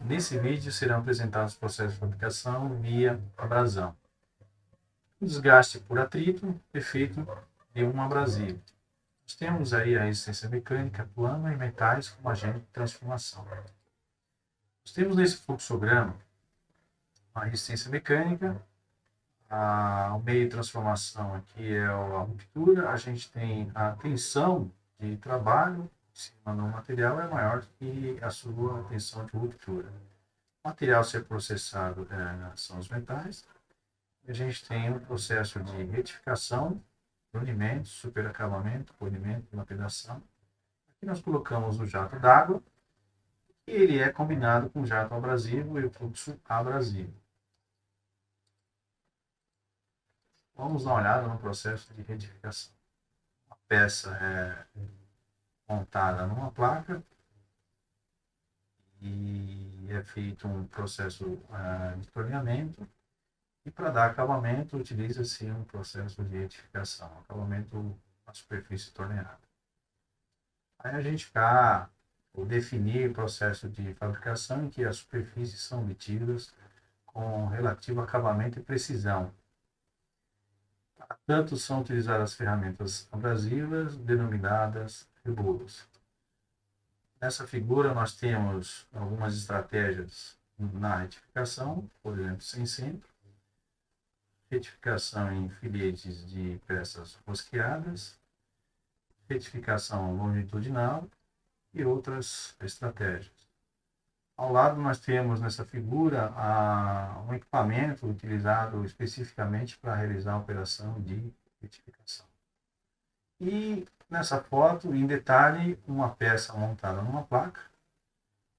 Nesse vídeo serão apresentados os processos de fabricação via abrasão. O desgaste por atrito é feito de um abrasivo. Nós temos aí a resistência mecânica atuando em metais como agente de transformação. Nós temos nesse fluxograma a resistência mecânica, o meio de transformação aqui é a ruptura, a gente tem a tensão de trabalho em cima do material é maior que a sua tensão de ruptura. O material a ser processado são os metais. A gente tem um processo de retificação, brunimento, superacabamento, polimento, lapidação. Aqui nós colocamos o jato d'água e ele é combinado com o jato abrasivo e o fluxo abrasivo. Vamos dar uma olhada no processo de retificação. A peça é montada numa placa e é feito um processo de torneamento. E para dar acabamento, utiliza-se um processo de retificação, acabamento na superfície torneada. Aí a gente vai definir o processo de fabricação em que as superfícies são obtidas com relativo acabamento e precisão. Tanto são utilizadas ferramentas abrasivas, denominadas rebolos. Nessa figura nós temos algumas estratégias na retificação, por exemplo, sem centro, retificação em filetes de peças rosqueadas, retificação longitudinal e outras estratégias. Ao lado nós temos nessa figura um equipamento utilizado especificamente para realizar a operação de retificação. E nessa foto, em detalhe, uma peça montada numa placa,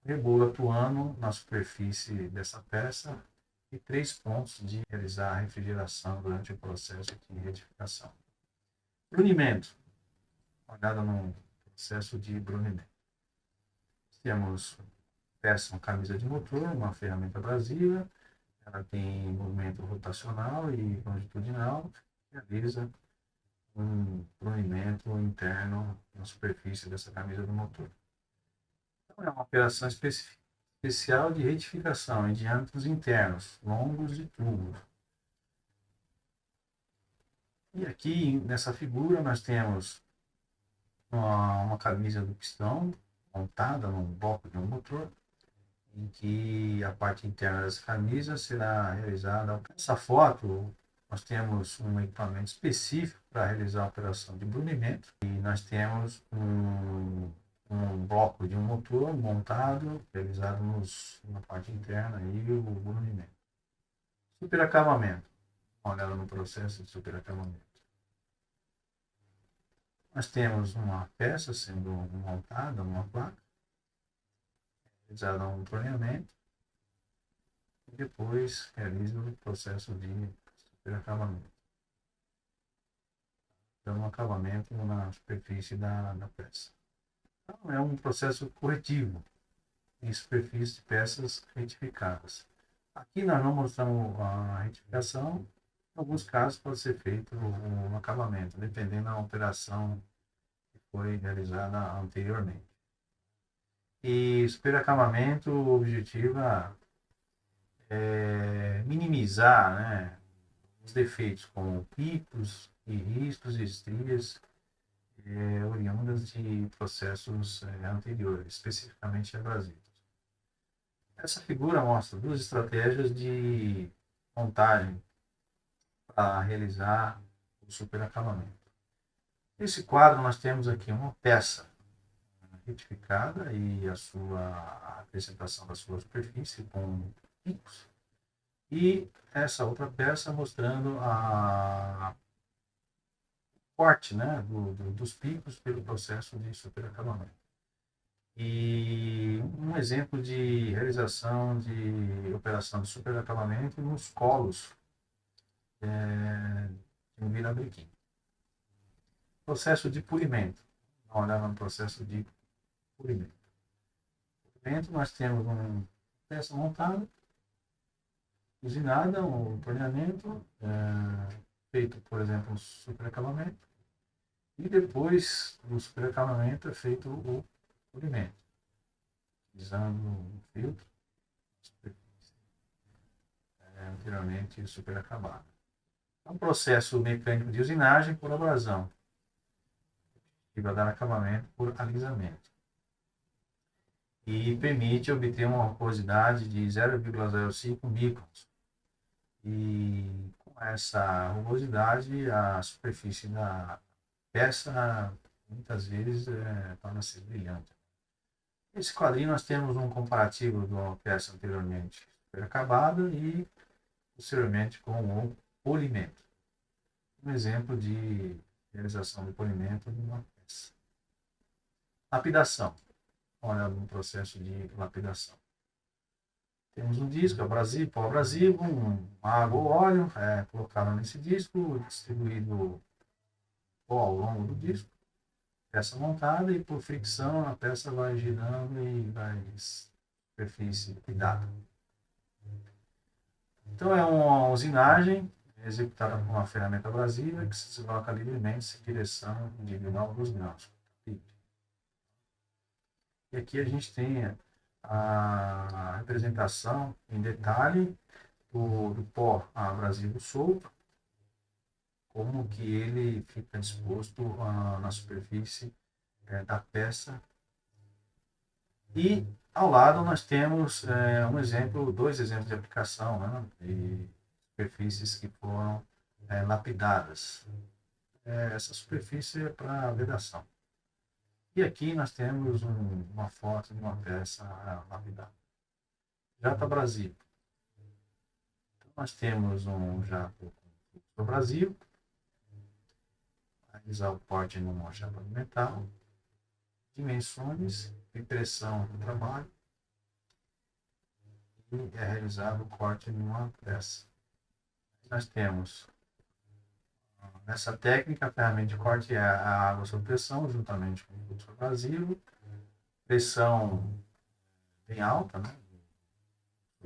rebolo atuando na superfície dessa peça e 3 pontos de realizar a refrigeração durante o processo de retificação. Brunimento. Uma olhada no processo de brunimento. Temos peça, uma camisa de motor, uma ferramenta abrasiva, ela tem movimento rotacional e longitudinal, realiza um brunimento interno na superfície dessa camisa do motor. Então, é uma operação especial de retificação em diâmetros internos, longos e tubos. E aqui, nessa figura, nós temos uma camisa do pistão montada num bloco de um motor, em que a parte interna dessa camisa será realizada. Nessa foto, nós temos um equipamento específico para realizar a operação de brunimento e nós temos um bloco de um motor montado, realizado na parte interna e o brunimento. Superacabamento. Uma olhada no processo de superacabamento. Nós temos uma peça sendo montada numa placa, realizado um torneamento e depois realiza o processo de superacabamento. Então, um acabamento na superfície da peça. Então, é um processo corretivo em superfície de peças retificadas. Aqui nós não mostramos a retificação. Em alguns casos pode ser feito um acabamento, dependendo da operação que foi realizada anteriormente. E superacabamento, o objetivo é minimizar, né, os defeitos como picos e riscos e estrias oriundas de processos anteriores, especificamente abrasivos. Essa figura mostra 2 estratégias de montagem para realizar o superacabamento. Nesse quadro nós temos aqui uma peça retificada e a apresentação da sua superfície com picos. E essa outra peça mostrando o corte, né, dos picos pelo processo de superacabamento. E um exemplo de realização de operação de superacabamento nos colos de um virabrequim. Processo de polimento. Vamos olhar no processo de polimento. Polimento, nós temos uma peça montada, usinada, um torneamento, feito, por exemplo, um superacabamento, e depois do superacabamento é feito o polimento, utilizando um filtro relativamente super acabada. É um processo mecânico de usinagem por abrasão, que vai dar acabamento por alisamento. E permite obter uma rugosidade de 0,05 microns. E com essa rugosidade, a superfície da peça muitas vezes torna-se brilhante. Nesse quadrinho nós temos um comparativo de uma peça anteriormente acabada e posteriormente com o polimento. Um exemplo de realização de polimento de uma peça. Lapidação. Olha no processo de lapidação. Temos um disco abrasivo, pó abrasivo, água ou óleo, colocado nesse disco, distribuído pó ao longo do disco, peça montada e por fricção a peça vai girando e vai superfície cuidada. Então é uma usinagem executada por uma ferramenta abrasiva que se desloca livremente em direção individual dos grãos. E aqui a gente tem a representação em detalhe do pó abrasivo solto, como que ele fica disposto na superfície da peça. E ao lado nós temos dois exemplos de aplicação, né, de superfícies que foram lapidadas. Essa superfície é para vedação. E aqui nós temos uma foto de uma peça lapidada. Jato abrasivo. Então, nós temos um jato abrasivo, realizar o corte numa chapa de metal, dimensões, impressão do trabalho, e é realizado o corte numa peça. Nós temos, nessa técnica, a ferramenta de corte é a água sob pressão, juntamente com o fluxo abrasivo, pressão bem alta, né?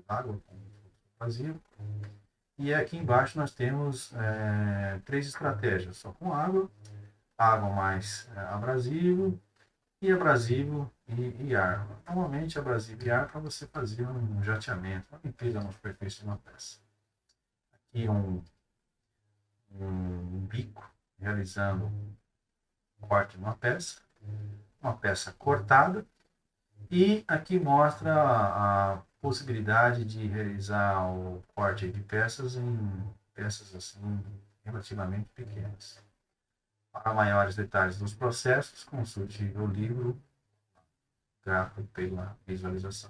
Água com fluxo abrasivo. E aqui embaixo nós temos 3 estratégias, só com água mais abrasivo, e abrasivo e ar. Normalmente abrasivo e ar para você fazer um jateamento, uma limpeza na superfície de uma peça. Aqui um bico realizando um corte de uma peça cortada, e aqui mostra a possibilidade de realizar o corte de peças em peças assim relativamente pequenas. Para maiores detalhes dos processos, consulte o livro Gráfico pela Visualização.